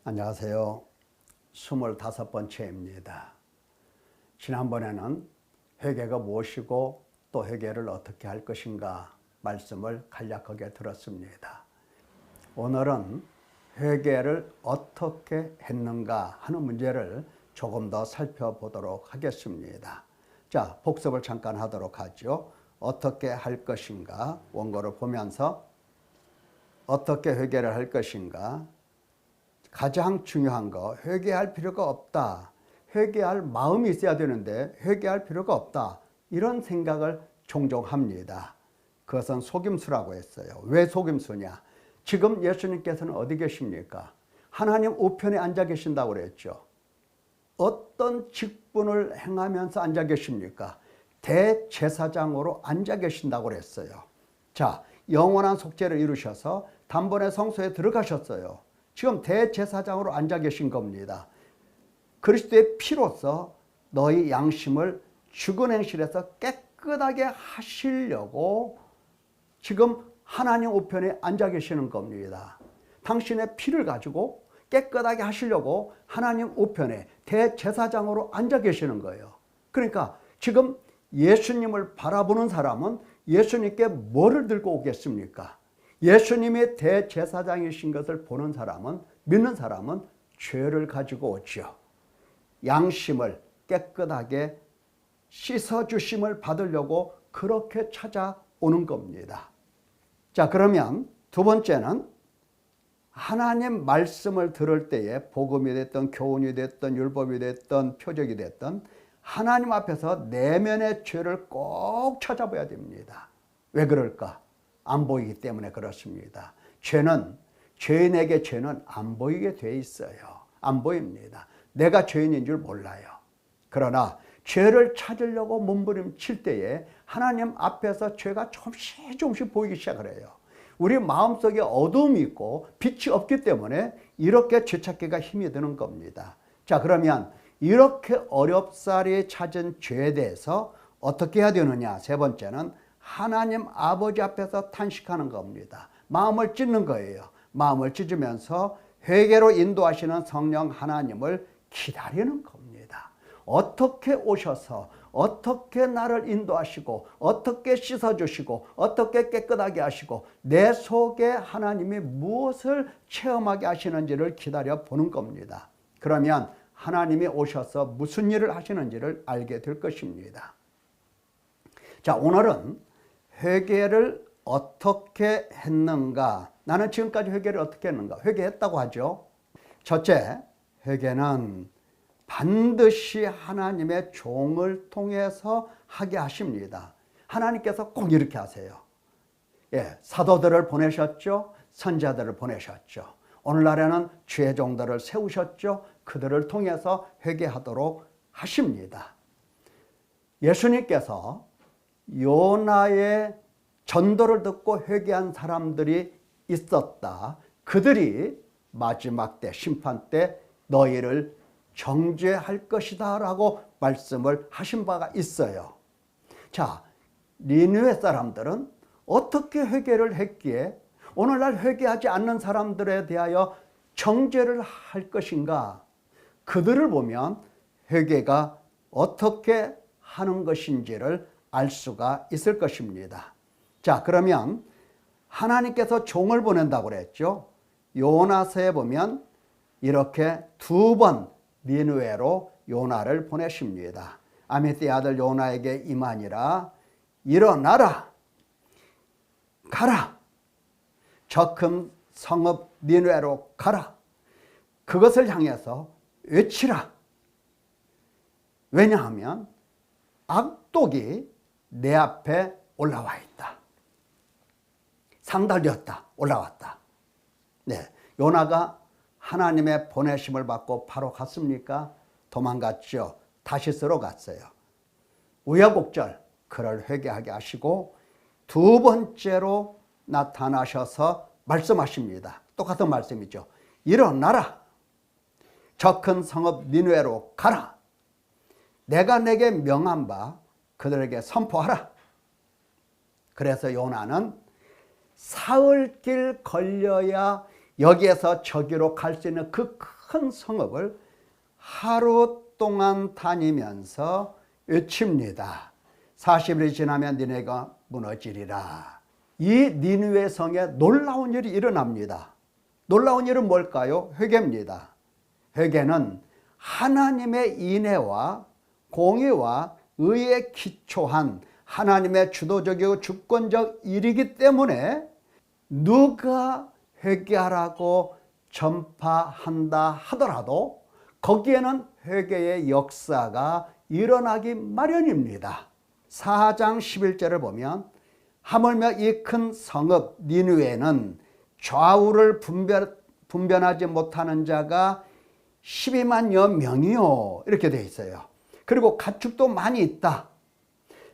안녕하세요. 25번째입니다. 지난번에는 회개가 무엇이고 또 회개를 어떻게 할 것인가 말씀을 간략하게 들었습니다. 오늘은 회개를 어떻게 했는가 하는 문제를 조금 더 살펴보도록 하겠습니다. 자, 복습을 잠깐 하도록 하죠. 어떻게 할 것인가 원고를 보면서 어떻게 회개를 할 것인가, 가장 중요한 거, 회개할 필요가 없다. 회개할 마음이 있어야 되는데 회개할 필요가 없다. 이런 생각을 종종 합니다. 그것은 속임수라고 했어요. 왜 속임수냐? 지금 예수님께서는 어디 계십니까? 하나님 우편에 앉아 계신다고 그랬죠. 어떤 직분을 행하면서 앉아 계십니까? 대제사장으로 앉아 계신다고 그랬어요. 자, 영원한 속죄를 이루셔서 단번에 성소에 들어가셨어요. 지금 대제사장으로 앉아 계신 겁니다. 그리스도의 피로서 너희 양심을 죽은 행실에서 깨끗하게 하시려고 지금 하나님 우편에 앉아 계시는 겁니다. 당신의 피를 가지고 깨끗하게 하시려고 하나님 우편에 대제사장으로 앉아 계시는 거예요. 그러니까 지금 예수님을 바라보는 사람은 예수님께 뭐를 들고 오겠습니까? 예수님이 대제사장이신 것을 보는 사람은, 믿는 사람은 죄를 가지고 오죠. 양심을 깨끗하게 씻어주심을 받으려고 그렇게 찾아오는 겁니다. 자, 그러면 두 번째는 하나님 말씀을 들을 때에 복음이 됐든 교훈이 됐든 율법이 됐든 표적이 됐든 하나님 앞에서 내면의 죄를 꼭 찾아봐야 됩니다. 왜 그럴까? 안 보이기 때문에 그렇습니다. 죄인에게 죄는 안 보이게 돼 있어요. 안 보입니다. 내가 죄인인 줄 몰라요. 그러나 죄를 찾으려고 몸부림칠 때에 하나님 앞에서 죄가 조금씩 보이기 시작을 해요. 우리 마음속에 어두움이 있고 빛이 없기 때문에 이렇게 죄찾기가 힘이 드는 겁니다. 자, 그러면 이렇게 어렵사리 찾은 죄에 대해서 어떻게 해야 되느냐? 세 번째는 하나님 아버지 앞에서 탄식하는 겁니다. 마음을 찢는 거예요. 마음을 찢으면서 회개로 인도하시는 성령 하나님을 기다리는 겁니다. 어떻게 오셔서 어떻게 나를 인도하시고 어떻게 씻어주시고 어떻게 깨끗하게 하시고 내 속에 하나님이 무엇을 체험하게 하시는지를 기다려 보는 겁니다. 그러면 하나님이 오셔서 무슨 일을 하시는지를 알게 될 것입니다. 자, 오늘은 회개를 어떻게 했는가? 나는 지금까지 회개를 어떻게 했는가? 회개했다고 하죠. 첫째, 회개는 반드시 하나님의 종을 통해서 하게 하십니다. 하나님께서 꼭 이렇게 하세요. 예, 사도들을 보내셨죠. 선지자들을 보내셨죠. 오늘날에는 주의 종들을 세우셨죠. 그들을 통해서 회개하도록 하십니다. 예수님께서 요나의 전도를 듣고 회개한 사람들이 있었다. 그들이 마지막 때, 심판 때 너희를 정죄할 것이다 라고 말씀을 하신 바가 있어요. 자, 니느웨 사람들은 어떻게 회개를 했기에 오늘날 회개하지 않는 사람들에 대하여 정죄를 할 것인가? 그들을 보면 회개가 어떻게 하는 것인지를 알 수가 있을 것입니다. 자, 그러면 하나님께서 종을 보낸다고 그랬죠. 요나서에 보면 이렇게 두 번 니느웨로 요나를 보내십니다. 아미떼의 아들 요나에게 임하니라. 일어나라. 가라. 저 큰 성읍 니느웨로 가라. 그것을 향해서 외치라. 왜냐하면 악독이 내 앞에 올라와 있다. 상달되었다. 올라왔다. 네, 요나가 하나님의 보내심을 받고 바로 갔습니까? 도망갔죠. 다시스로 갔어요. 우여곡절 그를 회개하게 하시고 두 번째로 나타나셔서 말씀하십니다. 똑같은 말씀이죠. 일어나라. 저 큰 성읍 니느웨로 가라. 내가 내게 명한 바 그들에게 선포하라. 그래서 요나는 사흘길 걸려야 여기에서 저기로 갈 수 있는 그 큰 성읍을 하루 동안 다니면서 외칩니다. 40일이 지나면 니네가 무너지리라. 이 니느웨 성에 놀라운 일이 일어납니다. 놀라운 일은 뭘까요? 회개입니다. 회개는 하나님의 인애와 공의와 의에 기초한 하나님의 주도적이고 주권적 일이기 때문에 누가 회개하라고 전파한다 하더라도 거기에는 회개의 역사가 일어나기 마련입니다. 4장 11절을 보면 하물며 이 큰 성읍 니느웨는 좌우를 분별하지 못하는 자가 12만여 명이요 이렇게 되어 있어요. 그리고 가축도 많이 있다.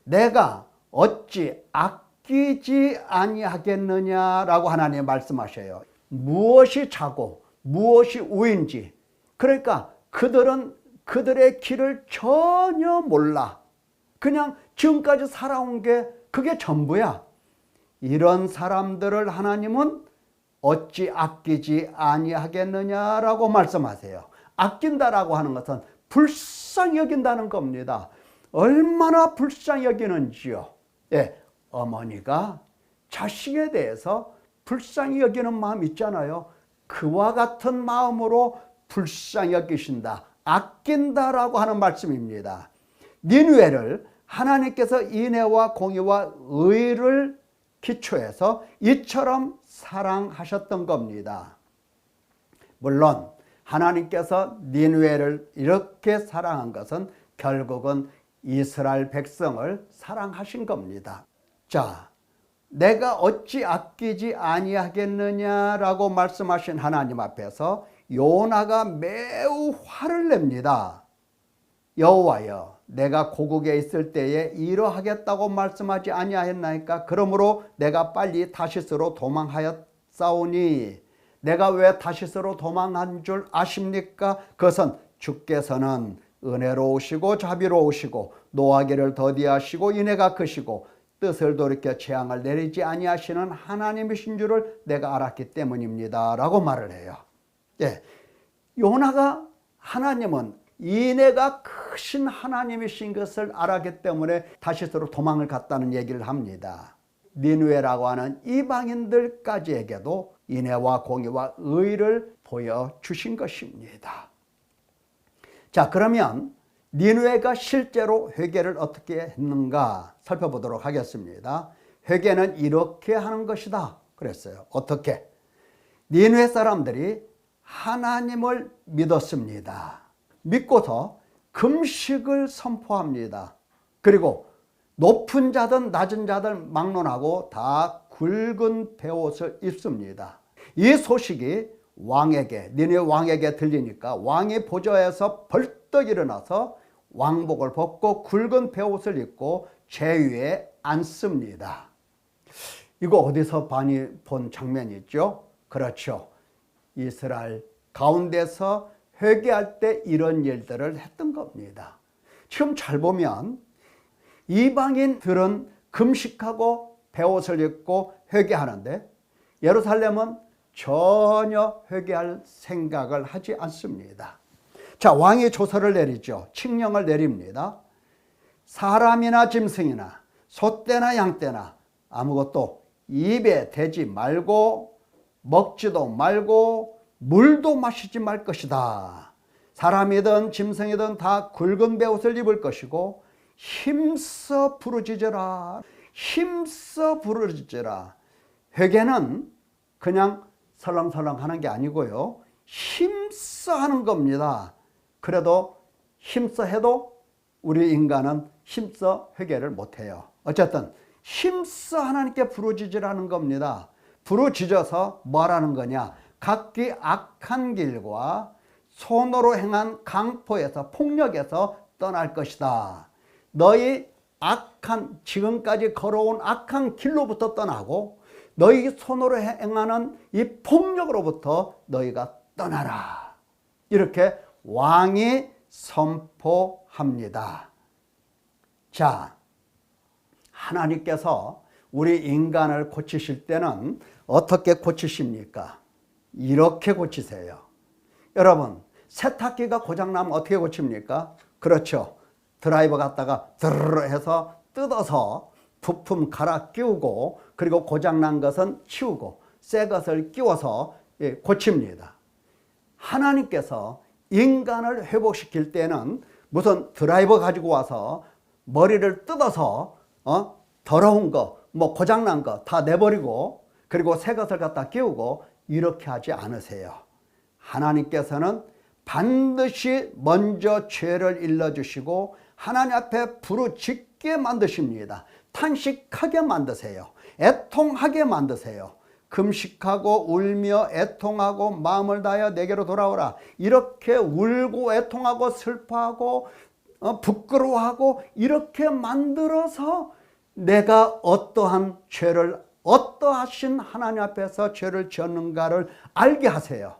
내가 어찌 아끼지 아니하겠느냐라고 하나님 말씀하셔요. 무엇이 좌고 무엇이 우인지, 그러니까 그들은 그들의 길을 전혀 몰라. 그냥 지금까지 살아온 게 그게 전부야. 이런 사람들을 하나님은 어찌 아끼지 아니하겠느냐라고 말씀하세요. 아낀다라고 하는 것은 불쌍히 여긴다는 겁니다. 얼마나 불쌍히 여기는지요. 예, 어머니가 자식에 대해서 불쌍히 여기는 마음 있잖아요. 그와 같은 마음으로 불쌍히 여기신다, 아낀다라고 하는 말씀입니다. 니느웨를 하나님께서 인애와 공의와 의를 기초해서 이처럼 사랑하셨던 겁니다. 물론 하나님께서 니느웨를 이렇게 사랑한 것은 결국은 이스라엘 백성을 사랑하신 겁니다. 자, 내가 어찌 아끼지 아니하겠느냐라고 말씀하신 하나님 앞에서 요나가 매우 화를 냅니다. 여호와여, 내가 고국에 있을 때에 이러하겠다고 말씀하지 아니하였나이까? 그러므로 내가 빨리 다시스로 도망하였사오니 내가 왜 다시스로 도망한 줄 아십니까? 그것은 주께서는 은혜로우시고 자비로우시고 노하기를 더디하시고 인애가 크시고 뜻을 돌이켜 재앙을 내리지 아니하시는 하나님이신 줄을 내가 알았기 때문입니다 라고 말을 해요. 예, 요나가 하나님은 인애가 크신 하나님이신 것을 알았기 때문에 다시스로 도망을 갔다는 얘기를 합니다. 니느웨라고 하는 이방인들까지에게도 인애와 공의와 의를 보여주신 것입니다. 자, 그러면 니느웨가 실제로 회개를 어떻게 했는가 살펴보도록 하겠습니다. 회개는 이렇게 하는 것이다 그랬어요. 어떻게? 니느웨 사람들이 하나님을 믿었습니다. 믿고서 금식을 선포합니다. 그리고 높은 자든 낮은 자들 막론하고 다 굵은 베옷을 입습니다. 이 소식이 왕에게, 니느웨 왕에게 들리니까 왕이 보좌에서 벌떡 일어나서 왕복을 벗고 굵은 베옷을 입고 제위에 앉습니다. 이거 어디서 많이 본 장면이죠? 그렇죠. 이스라엘 가운데서 회개할 때 이런 일들을 했던 겁니다. 지금 잘 보면 이방인들은 금식하고 베옷을 입고 회개하는데 예루살렘은 전혀 회개할 생각을 하지 않습니다. 자, 왕이 조서를 내리죠. 칙령을 내립니다. 사람이나 짐승이나 소떼나 양떼나 아무것도 입에 대지 말고 먹지도 말고 물도 마시지 말 것이다. 사람이든 짐승이든 다 굵은 베옷을 입을 것이고 힘써 부르짖어라. 힘써 부르짖어라. 회개는 그냥 설렁설렁 하는 게 아니고요. 힘써 하는 겁니다. 그래도 힘써 해도 우리 인간은 힘써 회개를 못해요. 어쨌든 힘써 하나님께 부르짖으라는 겁니다. 부르짖어서 뭐라는 거냐? 각기 악한 길과 손으로 행한 강포에서 폭력에서 떠날 것이다. 너희 악한 지금까지 걸어온 악한 길로부터 떠나고 너희 손으로 행하는 이 폭력으로부터 너희가 떠나라. 이렇게 왕이 선포합니다. 자, 하나님께서 우리 인간을 고치실 때는 어떻게 고치십니까? 이렇게 고치세요. 여러분, 세탁기가 고장나면 어떻게 고칩니까? 그렇죠. 드라이버 갖다가 드르르 해서 뜯어서 부품 갈아 끼우고, 그리고 고장난 것은 치우고 새 것을 끼워서 고칩니다. 하나님께서 인간을 회복시킬 때는 무슨 드라이버 가지고 와서 머리를 뜯어서 더러운 거, 뭐 고장난 거 다 내버리고, 그리고 새 것을 갖다 끼우고 이렇게 하지 않으세요. 하나님께서는 반드시 먼저 죄를 일러주시고 하나님 앞에 부르짖게 만드십니다. 탄식하게 만드세요. 애통하게 만드세요. 금식하고 울며 애통하고 마음을 다하여 내게로 돌아오라. 이렇게 울고 애통하고 슬퍼하고 부끄러워하고 이렇게 만들어서 내가 어떠한 죄를, 어떠하신 하나님 앞에서 죄를 지었는가를 알게 하세요.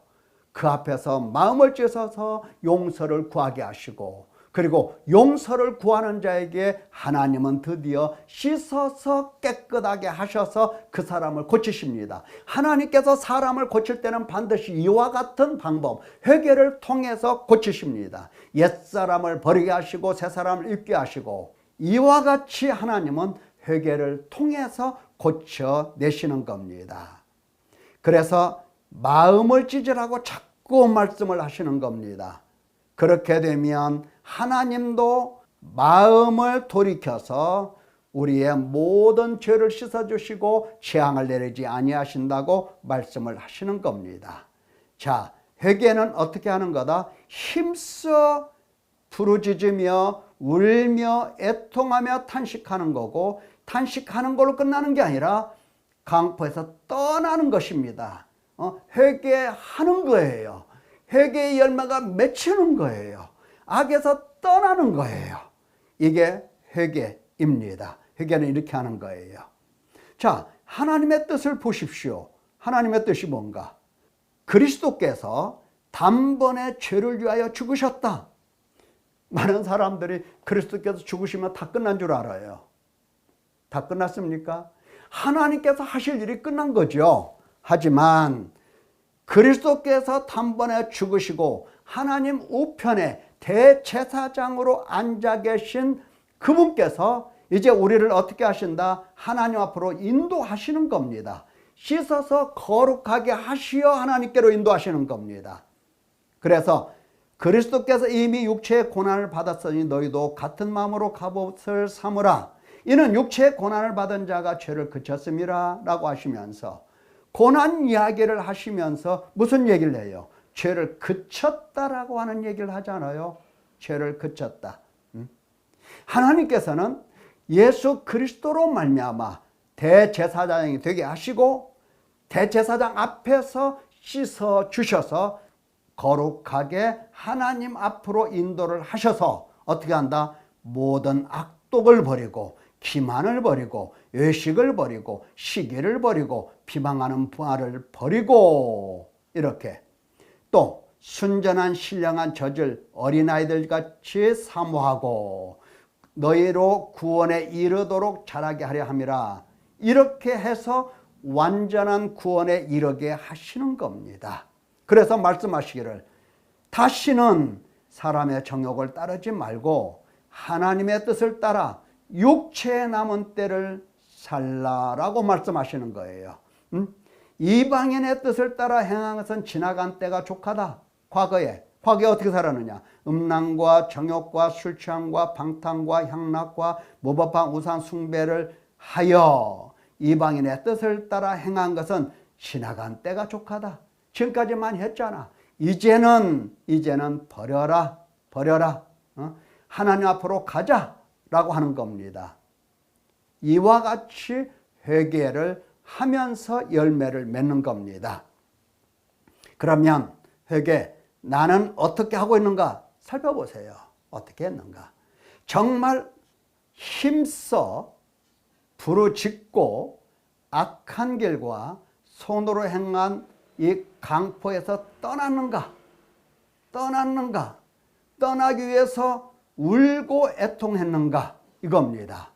그 앞에서 마음을 찢어서 용서를 구하게 하시고, 그리고 용서를 구하는 자에게 하나님은 드디어 씻어서 깨끗하게 하셔서 그 사람을 고치십니다. 하나님께서 사람을 고칠 때는 반드시 이와 같은 방법, 회개를 통해서 고치십니다. 옛사람을 버리게 하시고 새사람을 입게 하시고, 이와 같이 하나님은 회개를 통해서 고쳐내시는 겁니다. 그래서 마음을 찢으라고 자꾸 말씀을 하시는 겁니다. 그렇게 되면 하나님도 마음을 돌이켜서 우리의 모든 죄를 씻어주시고 재앙을 내리지 아니하신다고 말씀을 하시는 겁니다. 자, 회개는 어떻게 하는 거다? 힘써 부르짖으며 울며 애통하며 탄식하는 거고, 탄식하는 걸로 끝나는 게 아니라 강포에서 떠나는 것입니다. 회개하는 거예요. 회개의 열매가 맺히는 거예요. 악에서 떠나는 거예요. 이게 회개입니다. 회개는 이렇게 하는 거예요. 자, 하나님의 뜻을 보십시오. 하나님의 뜻이 뭔가? 그리스도께서 단번에 죄를 위하여 죽으셨다. 많은 사람들이 그리스도께서 죽으시면 다 끝난 줄 알아요. 다 끝났습니까? 하나님께서 하실 일이 끝난 거죠. 하지만 그리스도께서 단번에 죽으시고 하나님 우편에 대제사장으로 앉아 계신 그분께서 이제 우리를 어떻게 하신다? 하나님 앞으로 인도하시는 겁니다. 씻어서 거룩하게 하시어 하나님께로 인도하시는 겁니다. 그래서 그리스도께서 이미 육체의 고난을 받았으니 너희도 같은 마음으로 갑옷을 삼으라. 이는 육체의 고난을 받은 자가 죄를 그쳤음이라 라고 하시면서 고난 이야기를 하시면서 무슨 얘기를 해요? 죄를 그쳤다라고 하는 얘기를 하잖아요. 죄를 그쳤다. 하나님께서는 예수 그리스도로 말미암아 대제사장이 되게 하시고 대제사장 앞에서 씻어 주셔서 거룩하게 하나님 앞으로 인도를 하셔서 어떻게 한다? 모든 악독을 버리고 기만을 버리고 외식을 버리고 시기를 버리고 비방하는 말을 버리고, 이렇게 또 순전한 신령한 젖을 어린아이들 같이 사모하고 너희로 구원에 이르도록 자라게 하려 함이라. 이렇게 해서 완전한 구원에 이르게 하시는 겁니다. 그래서 말씀하시기를 다시는 사람의 정욕을 따르지 말고 하나님의 뜻을 따라 육체에 남은 때를 살라라고 말씀하시는 거예요. 이방인의 뜻을 따라 행한 것은 지나간 때가 족하다. 과거에 어떻게 살았느냐? 음란과 정욕과 술 취함과 방탕과 향락과 무법한 우상 숭배를 하여 이방인의 뜻을 따라 행한 것은 지나간 때가 족하다. 지금까지 많이 했잖아. 이제는 버려라. 하나님 앞으로 가자라고 하는 겁니다. 이와 같이 회개를 하면서 열매를 맺는 겁니다. 그러면 회개, 나는 어떻게 하고 있는가 살펴보세요. 어떻게 했는가? 정말 힘써 부르짖고 악한 길과 손으로 행한 이 강포에서 떠나기 위해서 울고 애통했는가 이겁니다.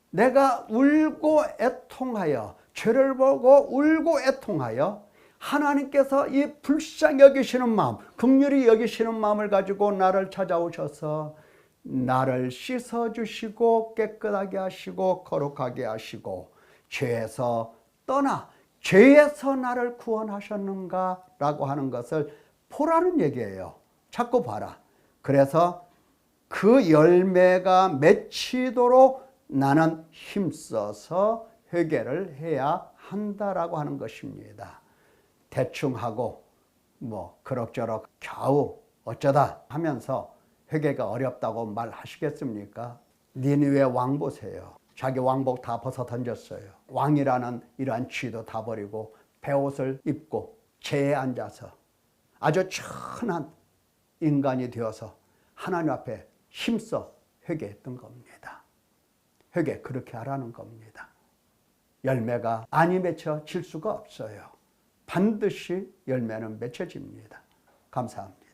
내가 울고 애통하여, 죄를 보고 울고 애통하여 하나님께서 이 불쌍히 여기시는 마음, 긍휼히 여기시는 마음을 가지고 나를 찾아오셔서 나를 씻어주시고 깨끗하게 하시고 거룩하게 하시고 죄에서 떠나 죄에서 나를 구원하셨는가 라고 하는 것을 보라는 얘기예요. 자꾸 봐라. 그래서 그 열매가 맺히도록 나는 힘써서 회개를 해야 한다라고 하는 것입니다. 대충 하고 뭐 그럭저럭 겨우 어쩌다 하면서 회개가 어렵다고 말하시겠습니까? 니느웨 왕 보세요. 자기 왕복 다 벗어 던졌어요. 왕이라는 이러한 지위도 다 버리고 베옷을 입고 제에 앉아서 아주 천한 인간이 되어서 하나님 앞에 힘써 회개했던 겁니다. 회개 그렇게 하라는 겁니다. 열매가 아니 맺혀질 수가 없어요. 반드시 열매는 맺혀집니다. 감사합니다.